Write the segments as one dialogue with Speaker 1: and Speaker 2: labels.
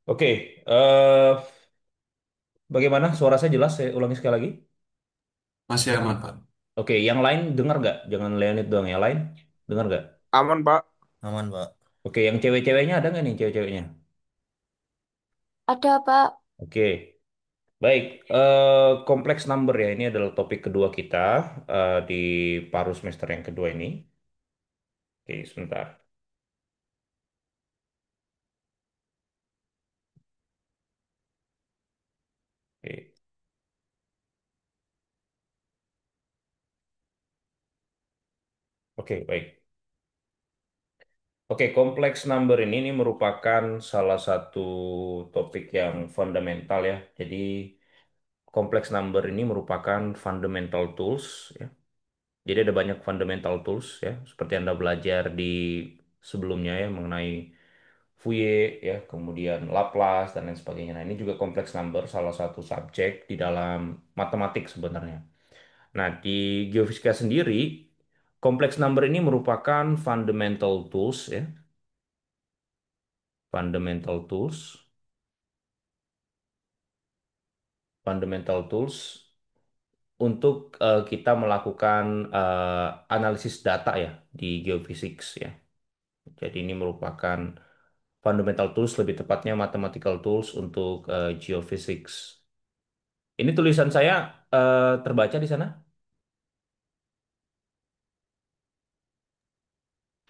Speaker 1: Oke, bagaimana suara saya jelas? Saya ulangi sekali lagi.
Speaker 2: Masih aman, Pak.
Speaker 1: Oke, yang lain dengar nggak? Jangan Leonid doang, yang lain dengar nggak?
Speaker 3: Aman, Pak.
Speaker 4: Aman, Pak.
Speaker 1: Oke, yang cewek-ceweknya ada nggak nih cewek-ceweknya?
Speaker 5: Ada, Pak.
Speaker 1: Oke, baik. Kompleks number ya, ini adalah topik kedua kita di paruh semester yang kedua ini. Oke, sebentar. Oke, oke, baik. Oke, kompleks number ini merupakan salah satu topik yang fundamental ya. Jadi kompleks number ini merupakan fundamental tools ya. Jadi ada banyak fundamental tools ya, seperti Anda belajar di sebelumnya ya mengenai Fourier ya, kemudian Laplace dan lain sebagainya. Nah, ini juga kompleks number salah satu subjek di dalam matematik sebenarnya. Nah, di geofisika sendiri kompleks number ini merupakan fundamental tools ya, fundamental tools, fundamental tools untuk kita melakukan analisis data ya di geophysics ya. Jadi ini merupakan fundamental tools, lebih tepatnya mathematical tools untuk geophysics. Ini tulisan saya terbaca di sana?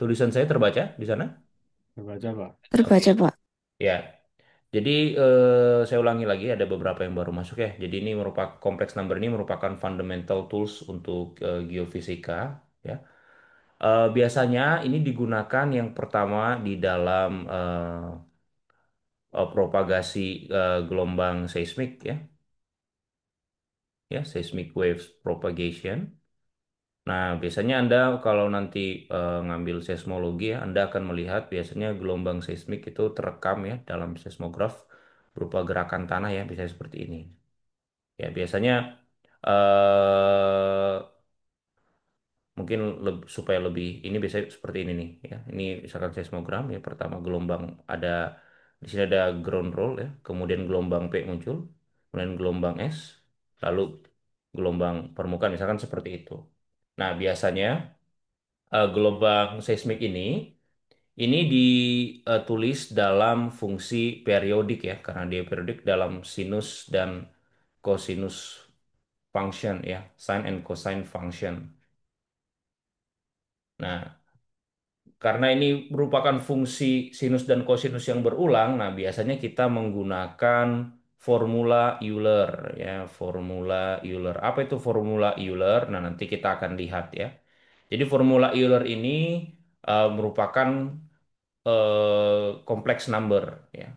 Speaker 1: Tulisan saya terbaca di sana?
Speaker 3: Baca, Pak.
Speaker 5: Terbaca,
Speaker 1: Oke.
Speaker 5: Pak.
Speaker 1: Ya, jadi saya ulangi lagi ada beberapa yang baru masuk ya. Jadi ini merupakan kompleks number ini merupakan fundamental tools untuk geofisika ya. Biasanya ini digunakan yang pertama di dalam propagasi gelombang seismik ya, seismic waves propagation. Nah, biasanya Anda kalau nanti ngambil seismologi ya, Anda akan melihat biasanya gelombang seismik itu terekam ya dalam seismograf berupa gerakan tanah ya, bisa seperti ini. Ya, biasanya eh, mungkin supaya lebih ini biasanya seperti ini nih ya. Ini misalkan seismogram ya, pertama gelombang ada di sini ada ground roll ya, kemudian gelombang P muncul, kemudian gelombang S, lalu gelombang permukaan misalkan seperti itu. Nah, biasanya gelombang seismik ini ditulis dalam fungsi periodik ya, karena dia periodik dalam sinus dan cosinus function ya, sine and cosine function. Nah, karena ini merupakan fungsi sinus dan kosinus yang berulang, nah biasanya kita menggunakan formula Euler ya, formula Euler. Apa itu formula Euler? Nah, nanti kita akan lihat ya. Jadi formula Euler ini merupakan kompleks number ya.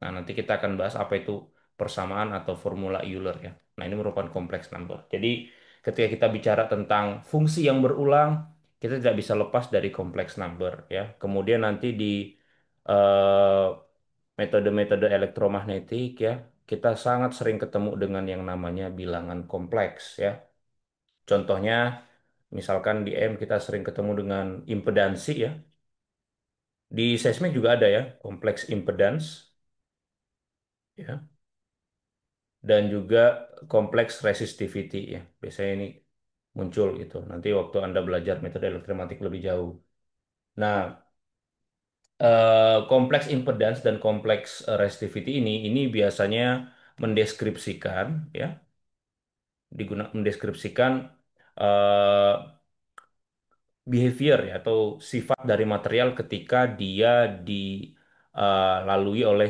Speaker 1: Nah, nanti kita akan bahas apa itu persamaan atau formula Euler ya. Nah, ini merupakan kompleks number. Jadi, ketika kita bicara tentang fungsi yang berulang, kita tidak bisa lepas dari kompleks number ya. Kemudian nanti di eh, metode-metode elektromagnetik ya, kita sangat sering ketemu dengan yang namanya bilangan kompleks ya. Contohnya, misalkan di M kita sering ketemu dengan impedansi ya. Di seismik juga ada ya, kompleks impedance ya. Dan juga kompleks resistivity ya. Biasanya ini muncul gitu. Nanti waktu Anda belajar metode elektromatik lebih jauh. Nah, kompleks impedance dan kompleks resistivity ini biasanya mendeskripsikan ya, mendeskripsikan eh, behavior ya atau sifat dari material ketika dia dilalui oleh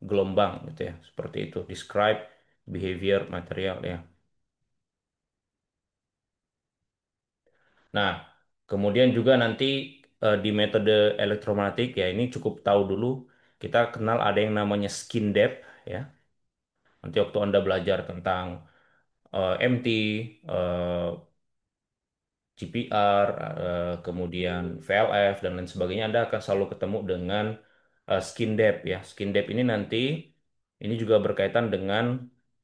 Speaker 1: gelombang gitu ya. Seperti itu, describe behavior material ya. Nah, kemudian juga nanti di metode elektromagnetik ya ini cukup tahu dulu kita kenal ada yang namanya skin depth ya. Nanti waktu Anda belajar tentang MT, eh, GPR, kemudian VLF dan lain sebagainya Anda akan selalu ketemu dengan skin depth ya. Skin depth ini nanti ini juga berkaitan dengan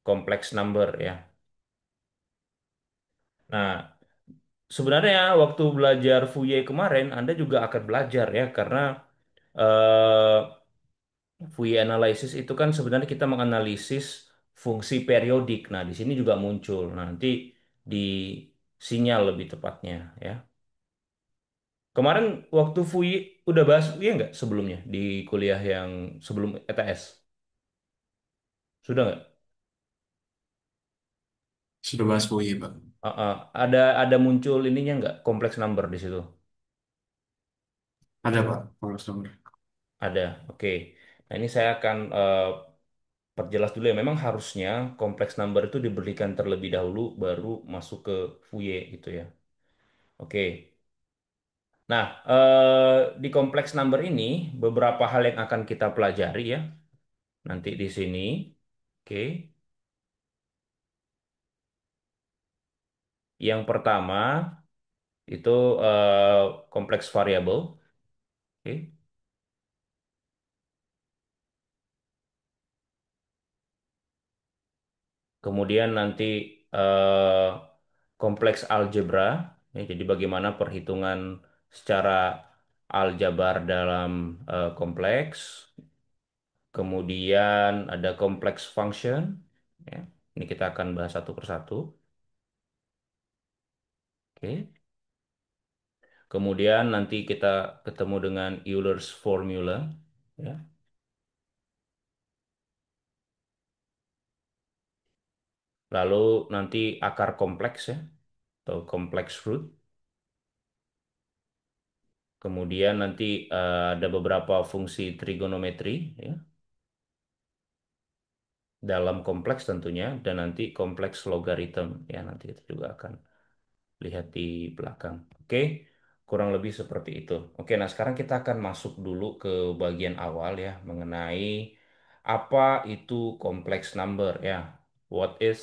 Speaker 1: kompleks number ya. Nah, sebenarnya waktu belajar Fourier kemarin Anda juga akan belajar ya karena eh, Fourier analysis itu kan sebenarnya kita menganalisis fungsi periodik. Nah, di sini juga muncul. Nah, nanti di sinyal lebih tepatnya ya. Kemarin waktu Fourier udah bahas Fourier nggak sebelumnya di kuliah yang sebelum ETS? Sudah nggak?
Speaker 2: Sudah bahas UI, Pak.
Speaker 1: Ada muncul ininya nggak? Kompleks number di situ?
Speaker 2: Ada, Pak. Kalau nomor.
Speaker 1: Ada. Oke. Nah, ini saya akan perjelas dulu ya. Memang harusnya kompleks number itu diberikan terlebih dahulu baru masuk ke Fourier gitu ya. Oke. Nah, di kompleks number ini beberapa hal yang akan kita pelajari ya nanti di sini. Oke. Yang pertama itu kompleks variabel. Oke. Kemudian nanti eh, kompleks algebra. Ya, jadi bagaimana perhitungan secara aljabar dalam kompleks. Kemudian ada kompleks function. Ya. Ini kita akan bahas satu persatu. Oke. Kemudian nanti kita ketemu dengan Euler's formula. Ya. Lalu nanti akar kompleks ya, atau kompleks root. Kemudian nanti ada beberapa fungsi trigonometri ya, dalam kompleks tentunya, dan nanti kompleks logaritma ya, nanti kita juga akan lihat di belakang. Oke, kurang lebih seperti itu. Oke, nah sekarang kita akan masuk dulu ke bagian awal ya, mengenai apa itu kompleks number ya. What is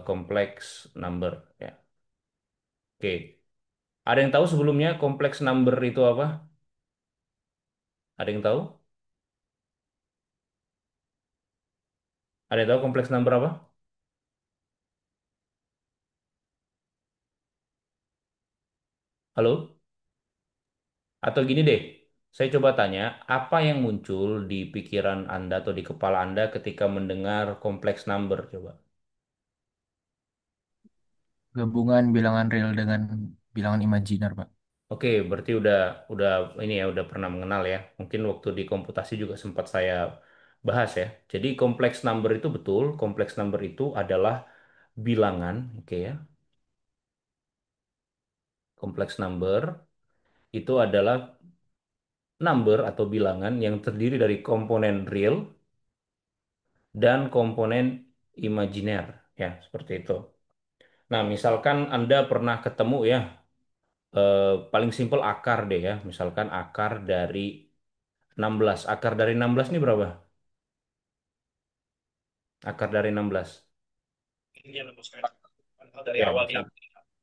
Speaker 1: complex number ya. Oke, ada yang tahu sebelumnya kompleks number itu apa? Ada yang tahu? Ada yang tahu kompleks number apa? Halo? Atau gini deh, saya coba tanya, apa yang muncul di pikiran Anda atau di kepala Anda ketika mendengar kompleks number? Coba.
Speaker 4: Gabungan bilangan real dengan bilangan imajiner, Pak.
Speaker 1: Oke, berarti udah ini ya udah pernah mengenal ya. Mungkin waktu di komputasi juga sempat saya bahas ya. Jadi kompleks number itu betul, kompleks number itu adalah bilangan, oke ya. Kompleks number itu adalah number atau bilangan yang terdiri dari komponen real dan komponen imajiner ya, seperti itu. Nah, misalkan Anda pernah ketemu ya, paling simpel akar deh ya. Misalkan akar dari 16. Akar dari 16 ini berapa? Akar dari 16. Ya,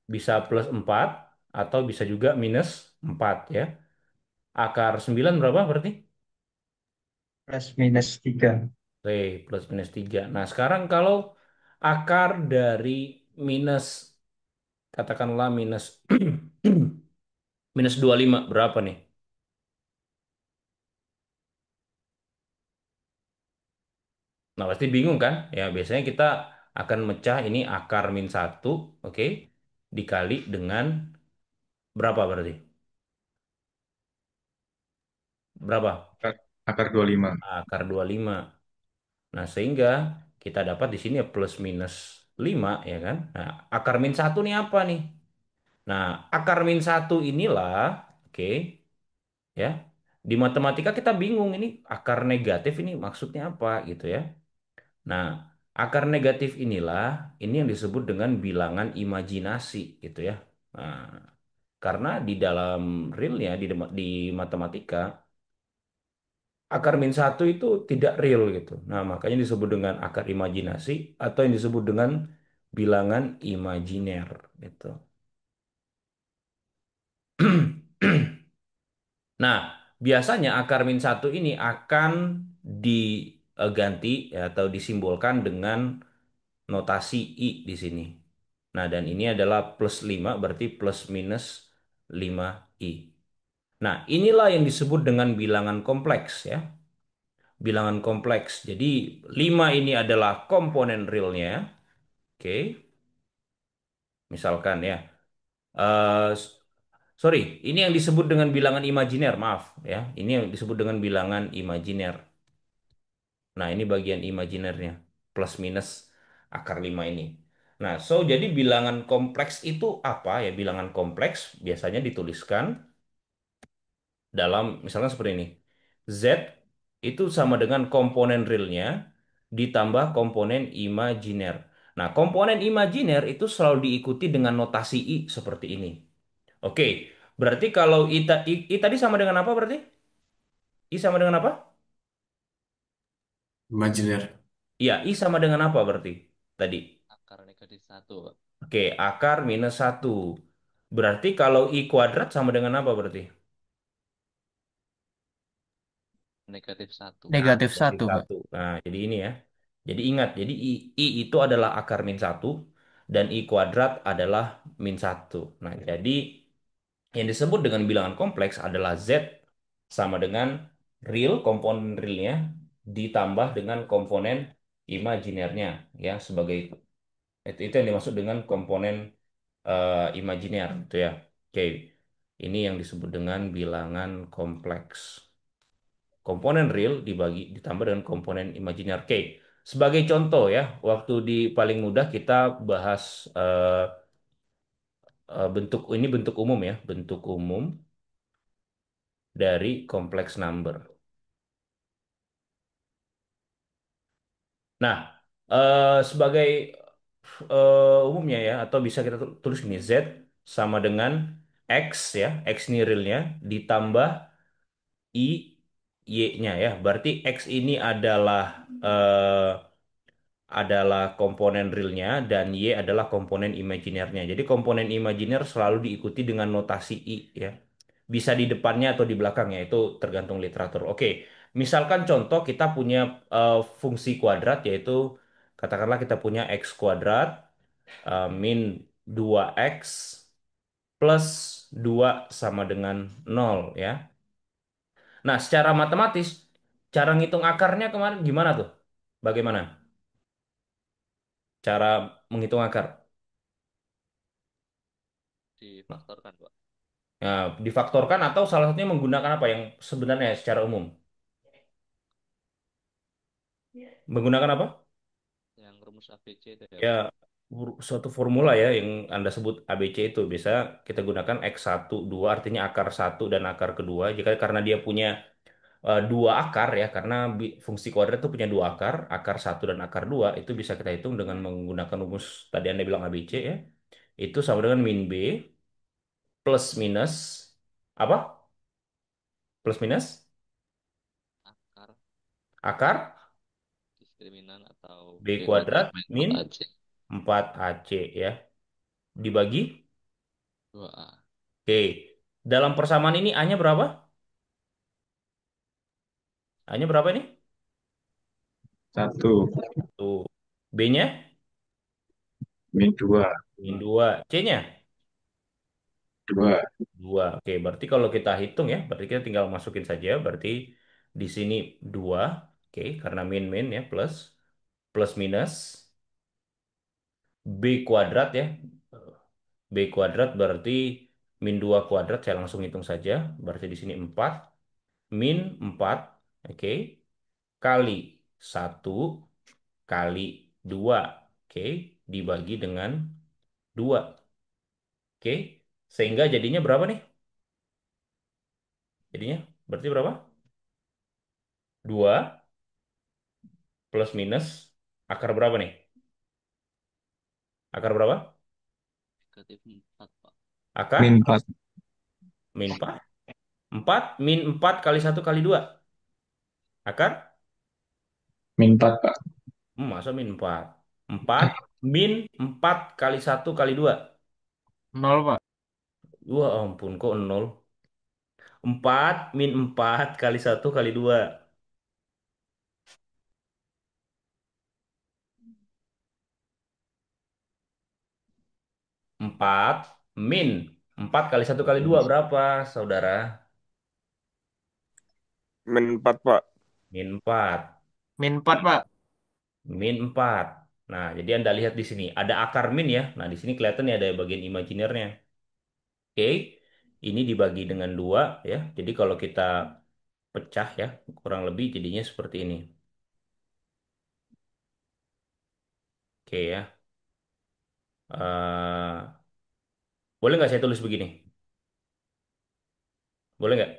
Speaker 1: bisa plus 4 atau bisa juga minus 4 ya. Akar 9 berapa berarti?
Speaker 4: Plus minus 3.
Speaker 1: Oke, plus minus 3. Nah, sekarang kalau akar dari minus, katakanlah minus minus 25 berapa nih? Nah, pasti bingung kan? Ya, biasanya kita akan mecah ini akar min satu, oke, dikali dengan berapa berarti? Berapa?
Speaker 4: Akar 25.
Speaker 1: Akar 25. Nah, sehingga kita dapat di sini ya plus minus 5 ya kan? Nah, akar min satu nih apa nih? Nah, akar min satu inilah, oke, ya. Di matematika kita bingung ini akar negatif ini maksudnya apa gitu ya. Nah, akar negatif inilah ini yang disebut dengan bilangan imajinasi gitu ya. Nah, karena di dalam realnya di matematika akar min satu itu tidak real gitu. Nah, makanya disebut dengan akar imajinasi atau yang disebut dengan bilangan imajiner gitu. Nah, biasanya akar min satu ini akan diganti ya, atau disimbolkan dengan notasi I di sini. Nah, dan ini adalah plus 5 berarti plus minus 5I. Nah, inilah yang disebut dengan bilangan kompleks ya. bilangan kompleks. Jadi 5 ini adalah komponen realnya. Oke, misalkan ya. Eh, s- sorry, ini yang disebut dengan bilangan imajiner, maaf ya. Ini yang disebut dengan bilangan imajiner. Nah, ini bagian imajinernya. Plus minus akar 5 ini. Nah, so jadi bilangan kompleks itu apa ya? Bilangan kompleks biasanya dituliskan dalam misalnya seperti ini. Z itu sama dengan komponen realnya ditambah komponen imajiner. Nah, komponen imajiner itu selalu diikuti dengan notasi I seperti ini. Oke, berarti kalau I tadi sama dengan apa berarti? I sama dengan apa?
Speaker 2: Imajiner.
Speaker 1: Iya, I sama dengan apa berarti tadi?
Speaker 5: Akar negatif satu, Pak.
Speaker 1: Oke, akar minus satu. Berarti kalau I kuadrat sama dengan apa berarti?
Speaker 5: Negatif satu.
Speaker 1: Nah,
Speaker 4: Negatif
Speaker 1: negatif
Speaker 4: satu, Pak.
Speaker 1: satu. Nah, jadi ini ya. Jadi ingat, jadi I itu adalah akar min satu dan I kuadrat adalah min satu. Nah, jadi yang disebut dengan bilangan kompleks adalah Z sama dengan real, komponen realnya ditambah dengan komponen imajinernya ya sebagai itu yang dimaksud dengan komponen imajiner itu ya. Oke. Ini yang disebut dengan bilangan kompleks. Komponen real dibagi ditambah dengan komponen imajiner. Oke. Sebagai contoh ya, waktu di paling mudah kita bahas bentuk ini bentuk umum ya, bentuk umum dari kompleks number. Nah, sebagai umumnya ya, atau bisa kita tulis gini, Z sama dengan X ya, X ini realnya, ditambah I, Y-nya ya. Berarti X ini adalah komponen realnya dan Y adalah komponen imajinernya. Jadi komponen imajiner selalu diikuti dengan notasi I ya. Bisa di depannya atau di belakangnya, itu tergantung literatur. Oke, misalkan contoh kita punya fungsi kuadrat yaitu katakanlah kita punya X kuadrat min 2X plus 2 sama dengan 0 ya. Nah, secara matematis, cara ngitung akarnya kemarin gimana tuh? Bagaimana cara menghitung akar?
Speaker 5: Difaktorkan, Pak.
Speaker 1: Nah, difaktorkan atau salah satunya menggunakan apa yang sebenarnya secara umum? Menggunakan apa?
Speaker 5: Yang rumus ABC itu ya,
Speaker 1: Ya,
Speaker 5: Pak.
Speaker 1: suatu formula ya yang Anda sebut ABC itu. Bisa kita gunakan X1, 2 artinya akar satu dan akar kedua. Jika karena dia punya dua akar ya, karena fungsi kuadrat itu punya dua akar satu dan akar dua, itu bisa kita hitung dengan menggunakan rumus tadi Anda bilang ABC ya. Itu sama dengan min B plus minus apa? Plus minus
Speaker 5: Akar
Speaker 1: akar
Speaker 5: diskriminan atau
Speaker 1: B
Speaker 5: B kuadrat
Speaker 1: kuadrat
Speaker 5: main
Speaker 1: min
Speaker 5: 4AC
Speaker 1: 4AC ya. Dibagi.
Speaker 5: 2A.
Speaker 1: Oke. Dalam persamaan ini A-nya berapa? A-nya berapa ini?
Speaker 3: Satu,
Speaker 1: Tuh. B-nya
Speaker 3: min dua,
Speaker 1: min 2. C-nya
Speaker 3: dua,
Speaker 1: 2. Oke, berarti kalau kita hitung ya, berarti kita tinggal masukin saja. Berarti di sini 2. Oke, karena min ya plus plus minus B kuadrat ya. B kuadrat berarti min 2 kuadrat, saya langsung hitung saja. Berarti di sini 4 min 4, oke, kali satu kali 2, oke, dibagi dengan 2, oke. Sehingga jadinya berapa nih? Jadinya berarti berapa? 2 plus minus akar berapa nih? Akar berapa?
Speaker 5: Negatif 4, Pak.
Speaker 1: Akar
Speaker 3: min empat,
Speaker 1: min 4. 4 min 4 kali satu kali 2. Akar?
Speaker 3: min empat, Pak.
Speaker 1: Masa min 4? 4 min 4 kali satu kali 2.
Speaker 4: Nol, Pak.
Speaker 1: Wah ampun kok 0. 4 min 4 kali satu kali 2. 4 min 4 kali satu kali 2 berapa, saudara?
Speaker 3: Min 4, Pak.
Speaker 1: min 4.
Speaker 4: Min 4, Pak.
Speaker 1: Min 4. Nah, jadi Anda lihat di sini ada akar min ya. Nah, di sini kelihatan ya ada bagian imajinernya. Oke, ini dibagi dengan 2 ya. Jadi kalau kita pecah ya, kurang lebih jadinya seperti ini. Oke ya. Eh, boleh nggak saya tulis begini? Boleh nggak?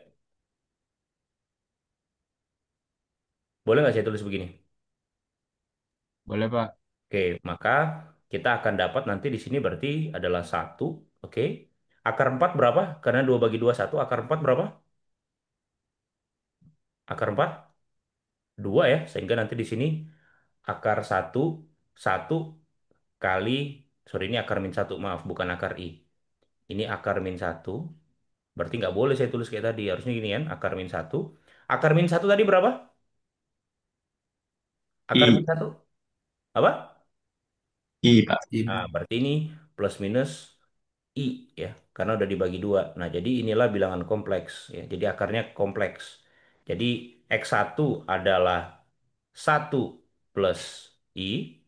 Speaker 1: Boleh nggak saya tulis begini?
Speaker 4: Boleh, Pak.
Speaker 1: Oke, maka kita akan dapat nanti di sini berarti adalah satu. Oke. Akar 4 berapa? Karena 2 bagi 2 satu. Akar 4 berapa? Akar 4 2 ya. Sehingga nanti di sini akar satu satu kali, sorry ini akar min satu, maaf, bukan akar I. Ini akar min satu. Berarti nggak boleh saya tulis kayak tadi. Harusnya gini kan, akar min satu. Akar min satu tadi berapa? Akar min
Speaker 3: I,
Speaker 1: satu apa?
Speaker 3: I, Pak.
Speaker 1: Nah,
Speaker 2: I.
Speaker 1: berarti ini plus minus I ya, karena udah dibagi dua. Nah, jadi inilah bilangan kompleks ya. Jadi akarnya kompleks. Jadi X1 adalah satu plus I,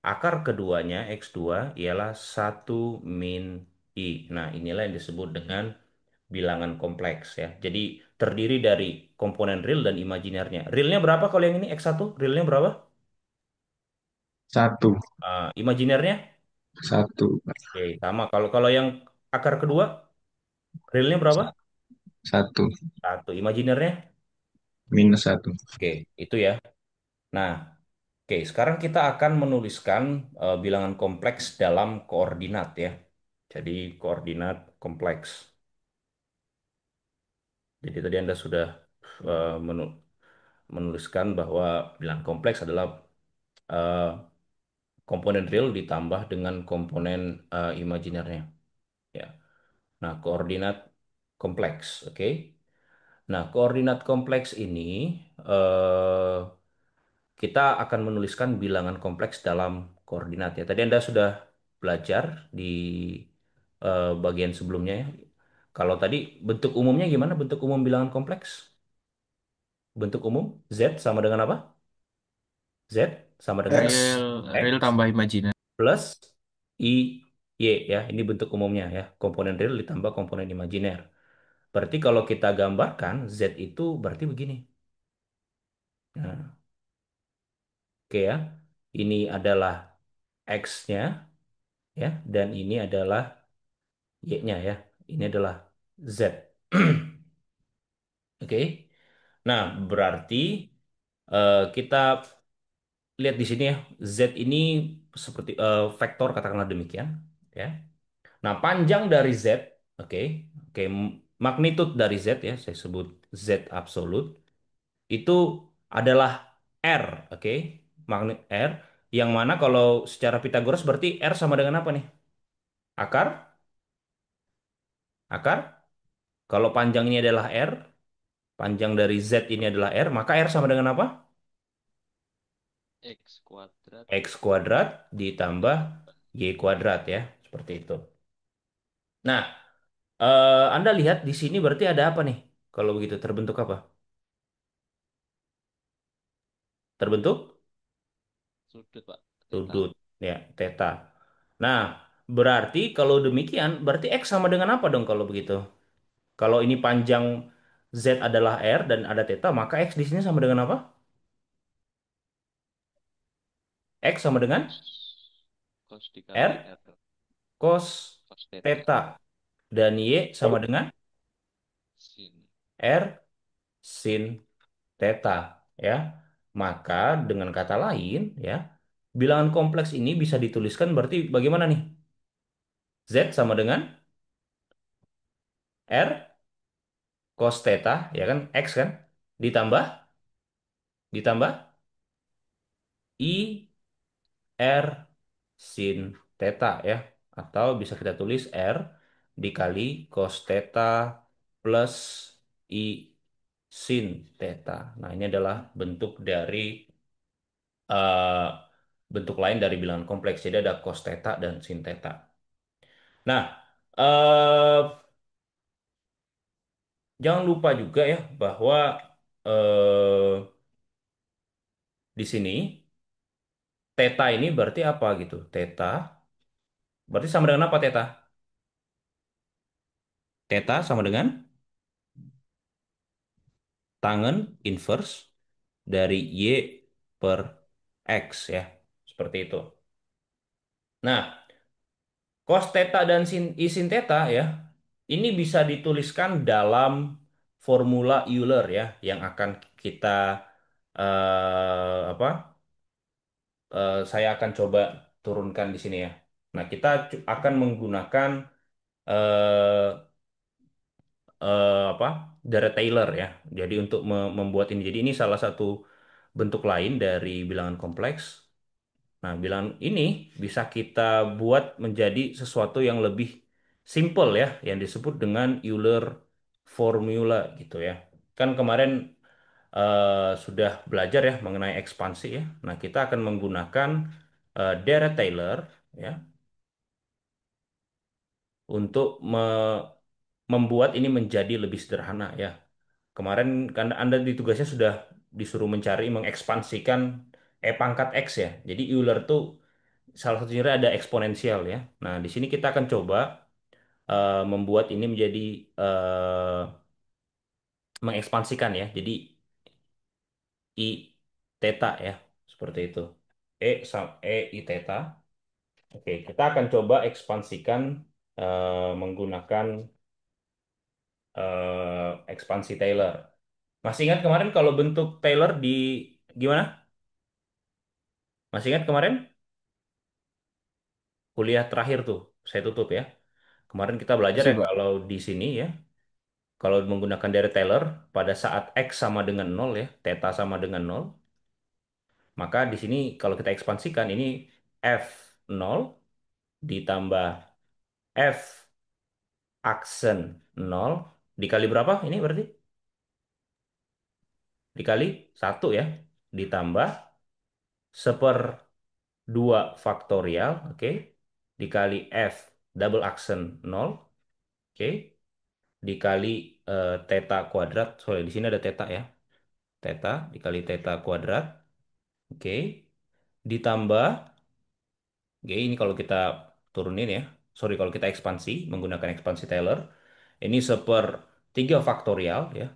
Speaker 1: akar keduanya X2 ialah satu min I. Nah, inilah yang disebut dengan bilangan kompleks ya. Jadi terdiri dari komponen real dan imajinernya. Realnya berapa kalau yang ini X1? Realnya berapa?
Speaker 3: Satu,
Speaker 1: Imajinernya?
Speaker 3: satu, Pak.
Speaker 1: Oke, sama. Kalau kalau yang akar kedua, realnya berapa?
Speaker 3: Satu,
Speaker 1: Satu. Imajinernya?
Speaker 3: minus satu.
Speaker 1: Oke, itu ya. Nah, oke, sekarang kita akan menuliskan bilangan kompleks dalam koordinat ya. Jadi koordinat kompleks. Jadi tadi Anda sudah menuliskan bahwa bilangan kompleks adalah eh, komponen real ditambah dengan komponen imajinernya. Ya. Nah, koordinat kompleks, oke. Nah, koordinat kompleks ini eh, kita akan menuliskan bilangan kompleks dalam koordinat ya. Tadi Anda sudah belajar di bagian sebelumnya ya. Kalau tadi bentuk umumnya gimana? Bentuk umum bilangan kompleks? Bentuk umum Z sama dengan apa? Z sama dengan
Speaker 2: X.
Speaker 4: Real, real
Speaker 1: X
Speaker 4: tambah imajiner.
Speaker 1: plus I Y ya. Ini bentuk umumnya ya. Komponen real ditambah komponen imajiner. Berarti kalau kita gambarkan Z itu berarti begini. Nah, oke ya. Ini adalah X-nya ya dan ini adalah Y-nya ya. Ini adalah Z. Oke. Nah, berarti kita lihat di sini ya. Z ini seperti vektor katakanlah demikian ya. Nah, panjang dari Z, oke. Oke, magnitude dari Z ya, saya sebut Z absolut itu adalah R, oke. Magnet R yang mana kalau secara Pitagoras berarti R sama dengan apa nih? Akar? Akar? Kalau panjang ini adalah R, panjang dari Z ini adalah R, maka R sama dengan apa?
Speaker 5: X kuadrat
Speaker 1: X kuadrat
Speaker 5: Y
Speaker 1: ditambah
Speaker 5: kuadrat.
Speaker 1: Y kuadrat ya, seperti itu. Nah, Anda lihat di sini berarti ada apa nih? Kalau begitu terbentuk apa? Terbentuk
Speaker 5: Sudut, Pak. Theta.
Speaker 1: sudut ya, theta. Nah, berarti kalau demikian berarti X sama dengan apa dong kalau begitu? Kalau ini panjang Z adalah R dan ada theta, maka X di sini sama dengan apa? X sama dengan
Speaker 5: Cos. Cos dikali
Speaker 1: R
Speaker 5: R.
Speaker 1: cos
Speaker 5: Cos theta.
Speaker 1: theta dan Y sama dengan
Speaker 5: Sin.
Speaker 1: R sin theta ya. Maka dengan kata lain ya, bilangan kompleks ini bisa dituliskan berarti bagaimana nih? Z sama dengan R cos theta ya kan, X kan, ditambah ditambah I R sin theta ya, atau bisa kita tulis R dikali cos theta plus I sin theta. Nah, ini adalah bentuk dari eh, bentuk lain dari bilangan kompleks. Jadi ada cos theta dan sin theta. Nah, eh, jangan lupa juga ya bahwa eh, di sini theta ini berarti apa gitu? Theta berarti sama dengan apa theta? Theta sama dengan tangen inverse dari Y per X ya. Seperti itu. Nah, cos theta dan I sin theta ya, ini bisa dituliskan dalam formula Euler ya, yang akan kita apa? Saya akan coba turunkan di sini ya. Nah, kita akan menggunakan eh, apa? Darah Taylor ya. Jadi untuk membuat ini, jadi ini salah satu bentuk lain dari bilangan kompleks. Nah, bilangan ini bisa kita buat menjadi sesuatu yang lebih simple ya, yang disebut dengan Euler formula gitu ya. Kan kemarin sudah belajar ya mengenai ekspansi ya. Nah, kita akan menggunakan Deret Taylor ya untuk membuat ini menjadi lebih sederhana ya. Kemarin kan Anda di tugasnya sudah disuruh mencari mengekspansikan E pangkat X ya. Jadi Euler tuh salah satunya ada eksponensial ya. Nah, di sini kita akan coba membuat ini menjadi mengekspansikan ya. Jadi I theta ya. Seperti itu. E I theta. Oke, kita akan coba ekspansikan menggunakan ekspansi Taylor. Masih ingat kemarin kalau bentuk Taylor di gimana? Masih ingat kemarin kuliah terakhir tuh, saya tutup ya. Kemarin kita belajar
Speaker 4: Masih,
Speaker 1: ya
Speaker 4: Pak.
Speaker 1: kalau di sini ya, kalau menggunakan dari Taylor pada saat X sama dengan nol ya, theta sama dengan nol, maka di sini kalau kita ekspansikan ini F nol ditambah F aksen nol dikali berapa? Ini berarti dikali satu ya, ditambah seper 2 faktorial, oke, dikali F double aksen nol, oke, dikali theta kuadrat. Sorry, di sini ada theta ya. Theta dikali theta kuadrat. Oke. Ditambah, oke, ini kalau kita turunin ya. Sorry, kalau kita ekspansi menggunakan ekspansi Taylor. Ini 1/3 faktorial ya.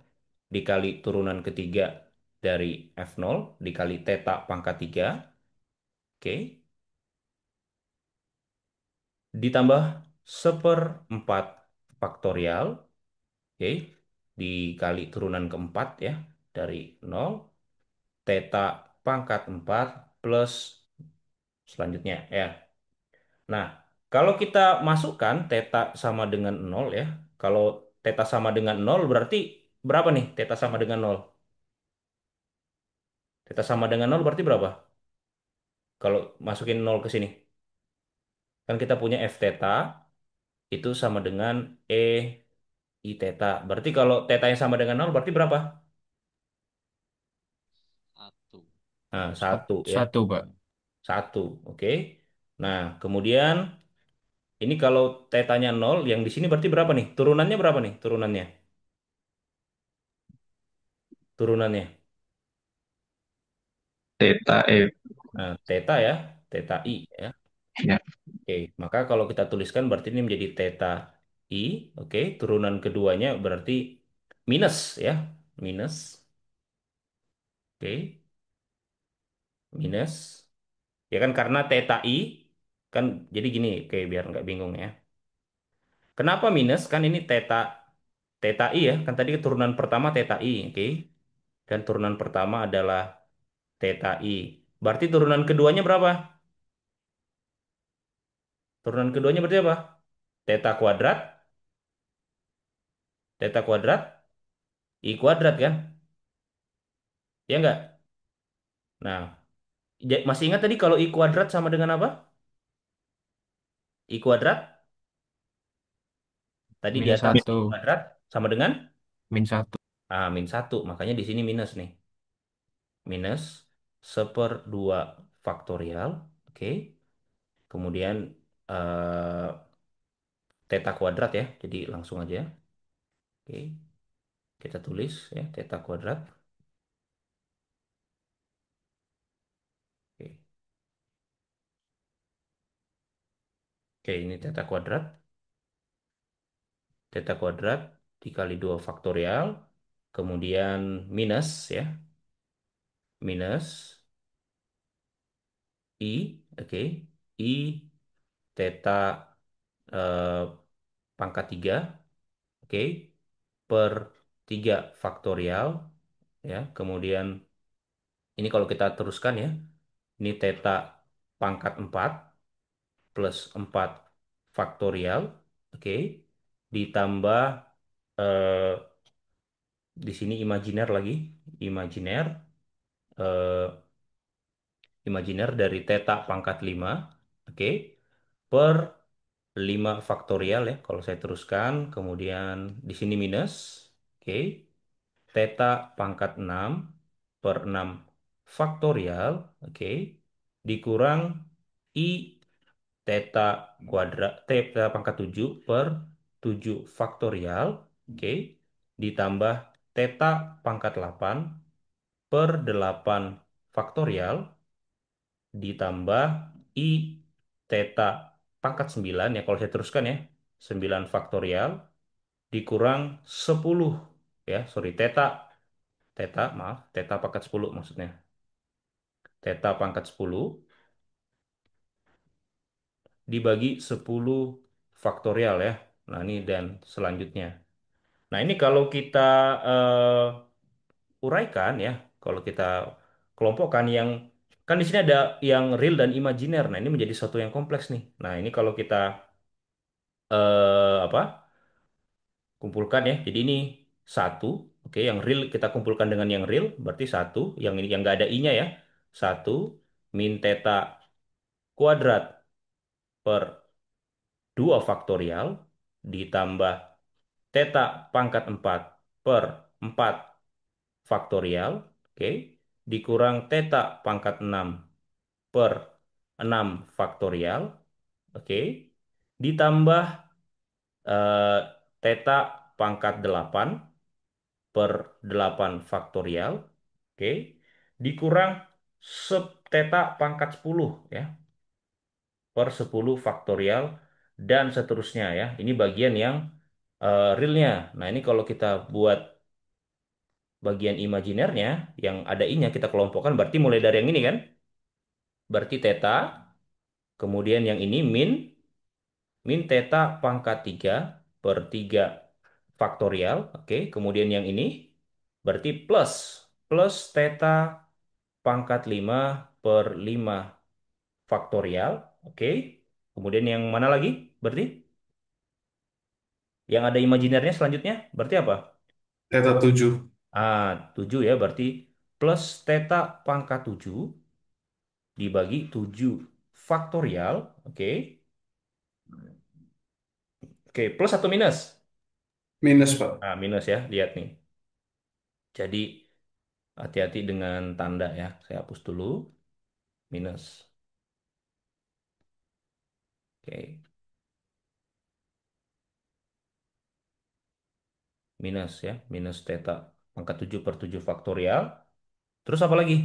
Speaker 1: Dikali turunan ketiga dari F0 dikali theta pangkat 3. Oke. Ditambah 1/4 faktorial. Oke. Dikali turunan keempat ya. Dari 0. Theta pangkat 4 plus selanjutnya ya. Nah, kalau kita masukkan theta sama dengan nol ya. Kalau theta sama dengan nol berarti berapa nih theta sama dengan nol? Theta sama dengan nol berarti berapa? Kalau masukin nol ke sini. Kan kita punya f theta itu sama dengan e i theta. Berarti kalau theta yang sama dengan nol berarti berapa?
Speaker 5: Satu.
Speaker 1: Nah, satu ya.
Speaker 4: Satu, Pak.
Speaker 1: Satu, oke. Nah, kemudian ini kalau tetanya nol, yang di sini berarti berapa nih? Turunannya berapa nih? Turunannya. Turunannya.
Speaker 3: Theta F.
Speaker 1: Nah, theta ya, theta i ya.
Speaker 3: Ya.
Speaker 1: Oke, maka kalau kita tuliskan berarti ini menjadi theta i, oke. Turunan keduanya berarti minus ya, minus, oke, minus. Ya kan karena theta i kan jadi gini, oke biar nggak bingung ya. Kenapa minus? Kan ini theta theta i ya, kan tadi turunan pertama theta i, oke. Dan turunan pertama adalah theta i. Berarti turunan keduanya berapa? Turunan keduanya berarti apa? Theta kuadrat, theta kuadrat, i kuadrat kan? Ya enggak? Nah, masih ingat tadi kalau i kuadrat sama dengan apa? I kuadrat tadi di
Speaker 4: Minus
Speaker 1: atas i
Speaker 4: satu.
Speaker 1: kuadrat sama dengan
Speaker 4: Min satu.
Speaker 1: min satu. Makanya di sini minus nih. Minus 1/2 faktorial. Oke. Kemudian eh, theta kuadrat ya. Jadi langsung aja. Oke. Kita tulis ya theta kuadrat. Oke, ini theta kuadrat. Theta kuadrat dikali 2 faktorial. Kemudian minus ya. Minus I. Oke. I theta eh, pangkat 3. Oke. Per 3 faktorial. Ya. Kemudian ini kalau kita teruskan ya. Ini theta pangkat 4 plus 4 faktorial. Oke. Ditambah eh, di sini imajiner lagi. Imajiner. eh, Imajiner dari theta pangkat 5. Oke. Per 5 faktorial ya. Kalau saya teruskan. Kemudian di sini minus. Oke. Theta pangkat 6 per 6 faktorial. Oke. Dikurang I theta kuadrat theta pangkat 7 per 7 faktorial. Oke. Ditambah theta pangkat 8 per 8 faktorial ditambah I theta pangkat 9 ya kalau saya teruskan ya 9 faktorial dikurang 10 ya sorry theta theta maaf theta pangkat 10 maksudnya theta pangkat 10 dibagi 10 faktorial ya. Nah, ini dan selanjutnya. Nah, ini kalau kita uraikan ya, kalau kita kelompokkan yang kan di sini ada yang real dan imajiner. Nah, ini menjadi sesuatu yang kompleks nih. Nah, ini kalau kita apa? Kumpulkan ya. Jadi ini satu, oke, yang real kita kumpulkan dengan yang real berarti satu, yang ini yang nggak ada i-nya ya. Satu min theta kuadrat per 2 faktorial ditambah theta pangkat 4 per 4 faktorial, oke, dikurang theta pangkat 6 per 6 faktorial, oke, ditambah eh, theta pangkat 8 per 8 faktorial, oke, dikurang sub theta pangkat 10 ya, per 10 faktorial dan seterusnya ya. Ini bagian yang realnya. Nah, ini kalau kita buat bagian imajinernya yang ada i-nya kita kelompokkan berarti mulai dari yang ini kan. Berarti theta, kemudian yang ini min theta pangkat 3 per 3 faktorial. Oke, kemudian yang ini berarti plus theta pangkat 5 per 5 faktorial. Oke. Kemudian yang mana lagi? Berarti yang ada imajinernya selanjutnya berarti apa?
Speaker 2: Theta 7.
Speaker 1: 7 ya berarti plus theta pangkat 7 dibagi 7 faktorial. Oke. Oke, plus atau minus?
Speaker 2: Minus, Pak.
Speaker 1: Minus ya. Lihat nih. Jadi hati-hati dengan tanda ya. Saya hapus dulu. Minus. Oke. Minus ya. Minus theta pangkat 7 per 7 faktorial. Terus apa lagi?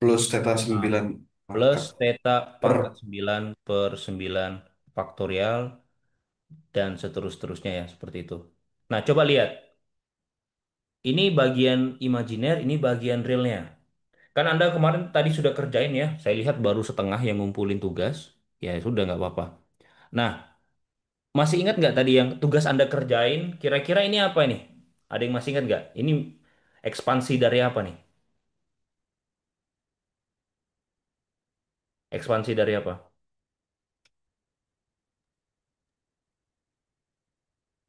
Speaker 2: Plus theta
Speaker 1: Ah,
Speaker 2: 9
Speaker 1: Plus
Speaker 2: pangkat
Speaker 1: theta
Speaker 2: per
Speaker 1: pangkat 9 per 9 faktorial dan seterus-terusnya ya. Seperti itu. Nah, coba lihat. Ini bagian imajiner, ini bagian realnya. Kan Anda kemarin tadi sudah kerjain ya. Saya lihat baru setengah yang ngumpulin tugas. Ya sudah nggak apa-apa. Nah, masih ingat nggak tadi yang tugas Anda kerjain? Kira-kira ini apa nih? Ada yang masih ingat nggak? Ini ekspansi dari apa nih? Ekspansi dari apa?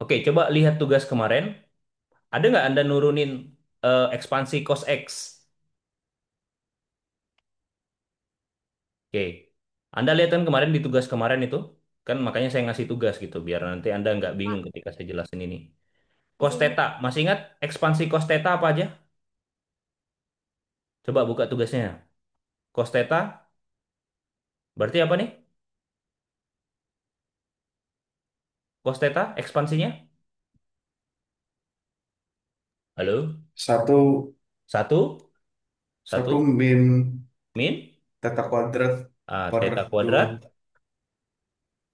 Speaker 1: Oke, coba lihat tugas kemarin. Ada nggak Anda nurunin ekspansi cos X? Oke. Anda lihat kan kemarin di tugas kemarin itu? Kan makanya saya ngasih tugas gitu, biar nanti Anda nggak bingung ketika saya jelasin ini. Cos theta, masih ingat ekspansi cos theta apa aja? Coba buka tugasnya. Cos theta, berarti apa nih? Cos theta, ekspansinya? Halo?
Speaker 2: satu
Speaker 1: Satu,
Speaker 2: satu
Speaker 1: satu,
Speaker 2: min
Speaker 1: min,
Speaker 2: theta kuadrat per
Speaker 1: theta
Speaker 2: dua
Speaker 1: kuadrat,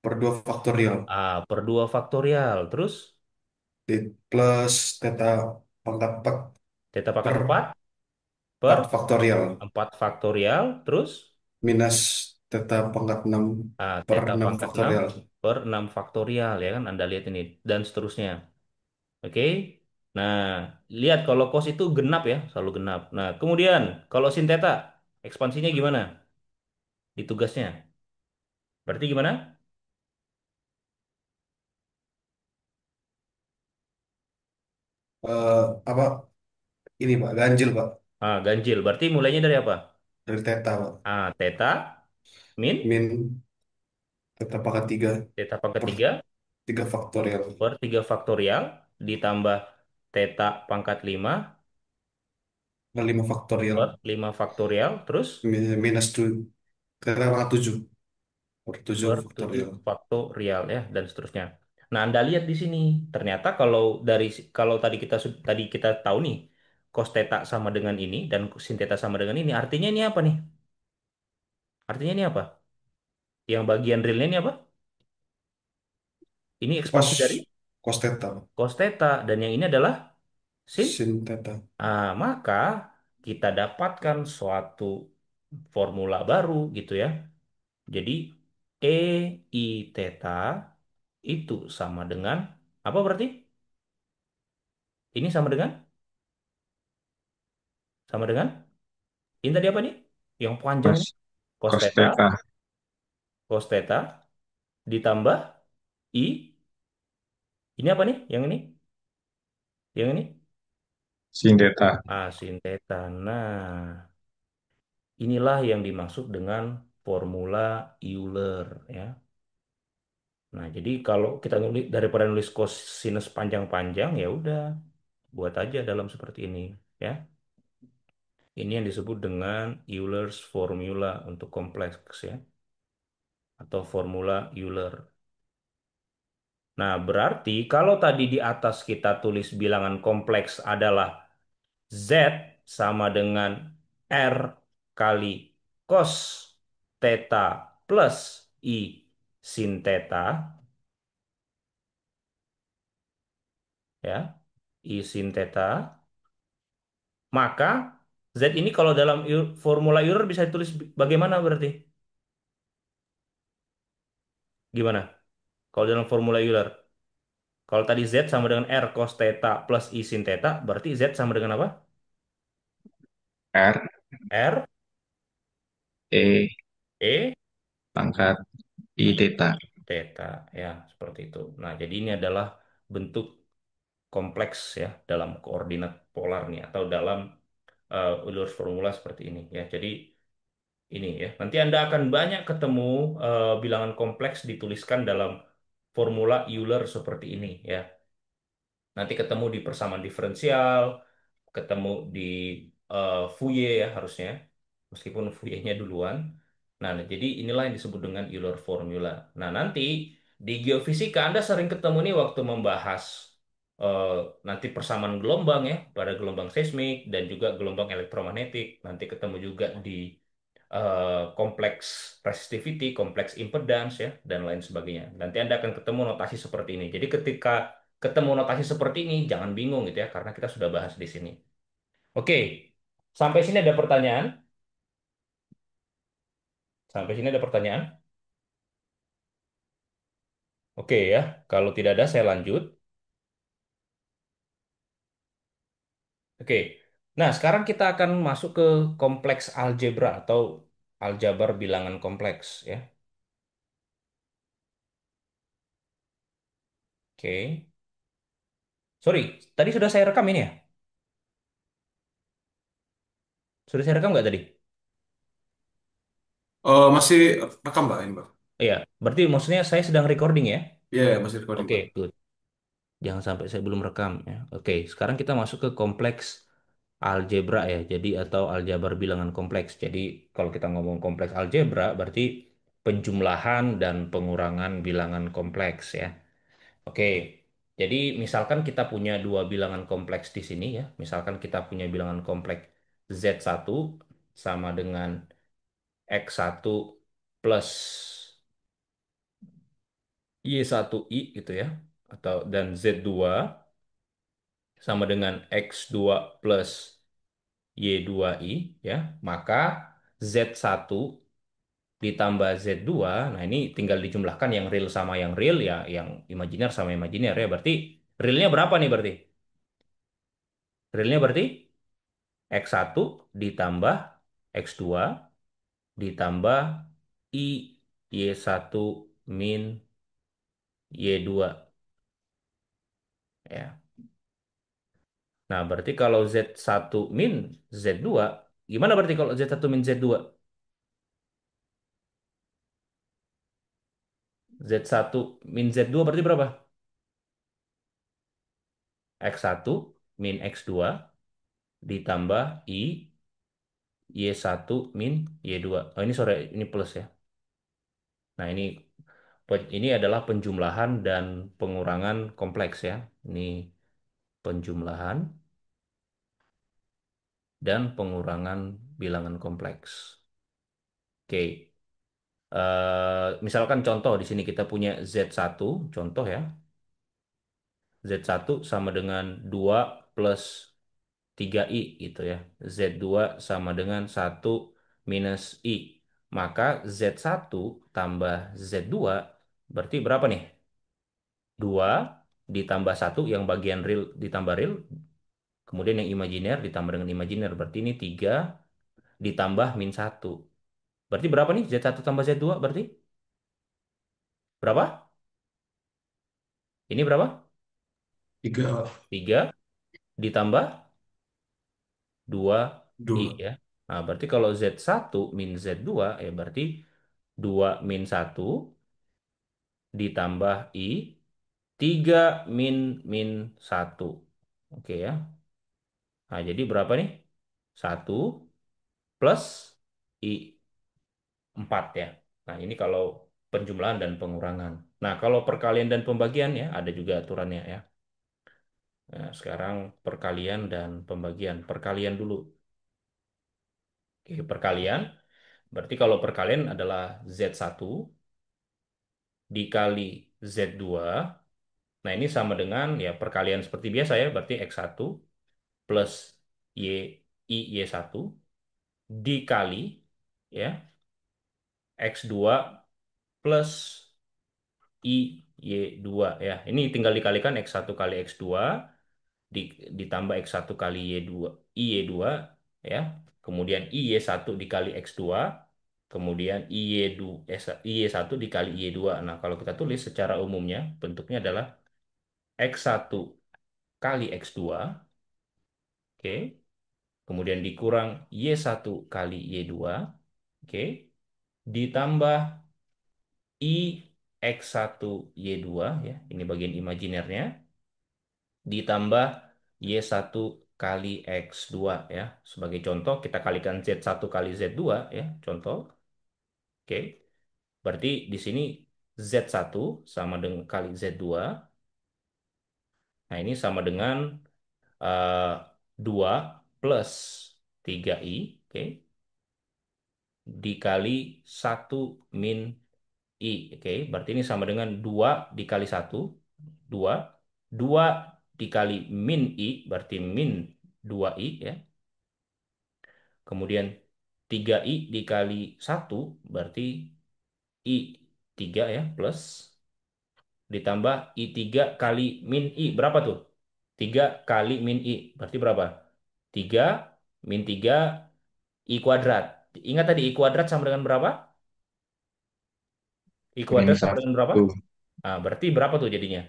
Speaker 2: per 2 faktorial.
Speaker 1: Per 2 faktorial. Terus
Speaker 2: Plus theta pangkat 4
Speaker 1: theta pangkat
Speaker 2: per
Speaker 1: 4 per
Speaker 2: 4 faktorial.
Speaker 1: 4 faktorial. Terus
Speaker 2: Minus theta pangkat 6 per
Speaker 1: theta
Speaker 2: 6
Speaker 1: pangkat 6
Speaker 2: faktorial.
Speaker 1: per 6 faktorial ya kan Anda lihat ini dan seterusnya. Oke. Nah, lihat kalau cos itu genap ya, selalu genap. Nah, kemudian kalau sin theta ekspansinya gimana di tugasnya? Berarti gimana?
Speaker 2: Eh, apa ini Pak? Ganjil Pak.
Speaker 1: Ganjil. Berarti mulainya dari apa?
Speaker 2: Dari theta Pak.
Speaker 1: Theta min
Speaker 2: Min theta pangkat 3
Speaker 1: theta pangkat
Speaker 2: per
Speaker 1: 3
Speaker 2: 3 faktorial.
Speaker 1: per 3 faktorial ditambah theta pangkat 5
Speaker 2: Per 5 faktorial.
Speaker 1: per 5 faktorial terus
Speaker 2: Minus 2 theta pangkat 7 per 7
Speaker 1: per 7
Speaker 2: faktorial.
Speaker 1: faktorial ya dan seterusnya. Nah, Anda lihat di sini. Ternyata kalau tadi kita tahu nih cos theta sama dengan ini dan sin theta sama dengan ini, artinya ini apa nih? Artinya ini apa? Yang bagian realnya ini apa? Ini
Speaker 2: Cos
Speaker 1: ekspansi dari
Speaker 2: cos theta Pak.
Speaker 1: cos theta dan yang ini adalah sin.
Speaker 2: Sin theta.
Speaker 1: Maka kita dapatkan suatu formula baru gitu ya. Jadi E I theta itu sama dengan apa berarti? Ini sama dengan ini tadi apa nih? Yang panjang
Speaker 3: Cos
Speaker 1: ini cos
Speaker 3: cos
Speaker 1: theta,
Speaker 3: theta.
Speaker 1: cos theta ditambah I. Ini apa nih? Yang ini? Yang ini?
Speaker 3: Sin theta.
Speaker 1: Sin theta. Nah, inilah yang dimaksud dengan formula Euler ya. Nah, jadi kalau kita nulis daripada nulis cosinus panjang-panjang ya udah buat aja dalam seperti ini ya. Ini yang disebut dengan Euler's formula untuk kompleks ya atau formula Euler. Nah, berarti kalau tadi di atas kita tulis bilangan kompleks adalah Z sama dengan R kali cos theta plus I sin theta ya, I sin theta. Maka Z ini kalau dalam formula Euler bisa ditulis bagaimana berarti? Gimana? Kalau dalam formula Euler. Kalau tadi Z sama dengan R cos theta plus I sin theta, berarti Z sama dengan apa?
Speaker 3: R
Speaker 1: R,
Speaker 3: E
Speaker 1: E,
Speaker 3: pangkat I
Speaker 1: I,
Speaker 3: theta.
Speaker 1: theta. Ya, seperti itu. Nah, jadi ini adalah bentuk kompleks ya dalam koordinat polar nih atau dalam Euler's formula seperti ini ya. Jadi ini ya. Nanti Anda akan banyak ketemu bilangan kompleks dituliskan dalam formula Euler seperti ini ya. Nanti ketemu di persamaan diferensial, ketemu di Fourier ya harusnya, meskipun Fourier-nya duluan. Nah, jadi inilah yang disebut dengan Euler formula. Nah, nanti di geofisika Anda sering ketemu nih waktu membahas eh, nanti persamaan gelombang ya, pada gelombang seismik dan juga gelombang elektromagnetik. Nanti ketemu juga di kompleks resistivity, kompleks impedance ya, dan lain sebagainya. Nanti Anda akan ketemu notasi seperti ini. Jadi ketika ketemu notasi seperti ini, jangan bingung gitu ya, karena kita sudah bahas di sini. Oke, sampai sini ada pertanyaan? Sampai sini ada pertanyaan? Oke ya, kalau tidak ada saya lanjut. Oke, nah sekarang kita akan masuk ke kompleks algebra atau aljabar bilangan kompleks ya. Oke, sorry, tadi sudah saya rekam ini ya? Sudah saya rekam nggak tadi?
Speaker 2: Oh, masih rekam Pak ini Pak?
Speaker 1: Iya, berarti maksudnya saya sedang recording ya?
Speaker 2: Iya, masih recording
Speaker 1: Oke,
Speaker 2: Pak.
Speaker 1: good. Jangan sampai saya belum rekam ya. Oke, sekarang kita masuk ke kompleks algebra ya. Jadi atau aljabar bilangan kompleks. Jadi kalau kita ngomong kompleks algebra berarti penjumlahan dan pengurangan bilangan kompleks ya. Oke. Jadi misalkan kita punya dua bilangan kompleks di sini ya. Misalkan kita punya bilangan kompleks Z1 sama dengan X1 plus Y1I gitu ya. Dan Z2 sama dengan X2 plus Y2I ya. Maka Z1 ditambah Z2, nah ini tinggal dijumlahkan yang real sama yang real ya, yang imajiner sama imajiner ya. Berarti realnya berapa nih berarti? Realnya berarti X1 ditambah X2 ditambah I Y1 min Y2 ya. Nah, berarti kalau Z1 min Z2, gimana berarti kalau Z1 min Z2? Z1 min Z2 berarti berapa? X1 min X2 ditambah I Y1 min Y2. Oh, ini sore, ini plus ya. Nah, ini adalah penjumlahan dan pengurangan kompleks ya. Ini penjumlahan dan pengurangan bilangan kompleks. Oke. Misalkan contoh di sini kita punya Z1, contoh ya. Z1 sama dengan 2 plus 3I gitu ya. Z2 sama dengan 1 minus I. Maka Z1 tambah Z2 berarti berapa nih? 2 ditambah 1 yang bagian real ditambah real. Kemudian yang imajiner ditambah dengan imajiner. Berarti ini 3 ditambah min 1. Berarti berapa nih Z1 tambah Z2 berarti? Berapa? Ini berapa?
Speaker 2: 3,
Speaker 1: 3 ditambah 2 I
Speaker 2: 2.
Speaker 1: ya. Nah, berarti kalau Z1 min Z2 ya berarti 2 min 1 ditambah I 3 min min 1. Oke ya. Nah, jadi berapa nih? 1 plus I 4 ya. Nah, ini kalau penjumlahan dan pengurangan. Nah, kalau perkalian dan pembagian ya ada juga aturannya ya. Nah, sekarang perkalian dan pembagian. Perkalian dulu. Oke, perkalian. Berarti kalau perkalian adalah Z1 dikali Z2. Nah, ini sama dengan ya perkalian seperti biasa ya. Berarti X1 plus Y, I Y1 dikali ya X2 plus I Y2 ya. Ini tinggal dikalikan X1 kali X2 ditambah X1 kali Y2 I Y2 ya. Kemudian I Y1 dikali X2, kemudian I Y2 Y1 dikali Y2. Nah, kalau kita tulis secara umumnya bentuknya adalah X1 kali X2, oke. Kemudian dikurang Y1 kali Y2, oke. Ditambah I X1 Y2 ya. Ini bagian imajinernya ditambah Y1 kali X2 ya. Sebagai contoh kita kalikan Z1 kali Z2 ya, contoh. Oke. Berarti di sini Z1 sama dengan kali Z2. Nah, ini sama dengan eh, 2 plus 3I, oke. Dikali 1 min I, oke. Berarti ini sama dengan 2 dikali 1, 2. 2 dikali min I, berarti min 2I ya. Kemudian 3I dikali 1 berarti I 3 ya, plus ditambah I3 kali min I. Berapa tuh? 3 kali min I. Berarti berapa? 3 min 3 I kuadrat. Ingat tadi I kuadrat sama dengan berapa? I
Speaker 3: Min
Speaker 1: kuadrat sama dengan berapa?
Speaker 3: 1
Speaker 1: Nah, berarti berapa tuh jadinya?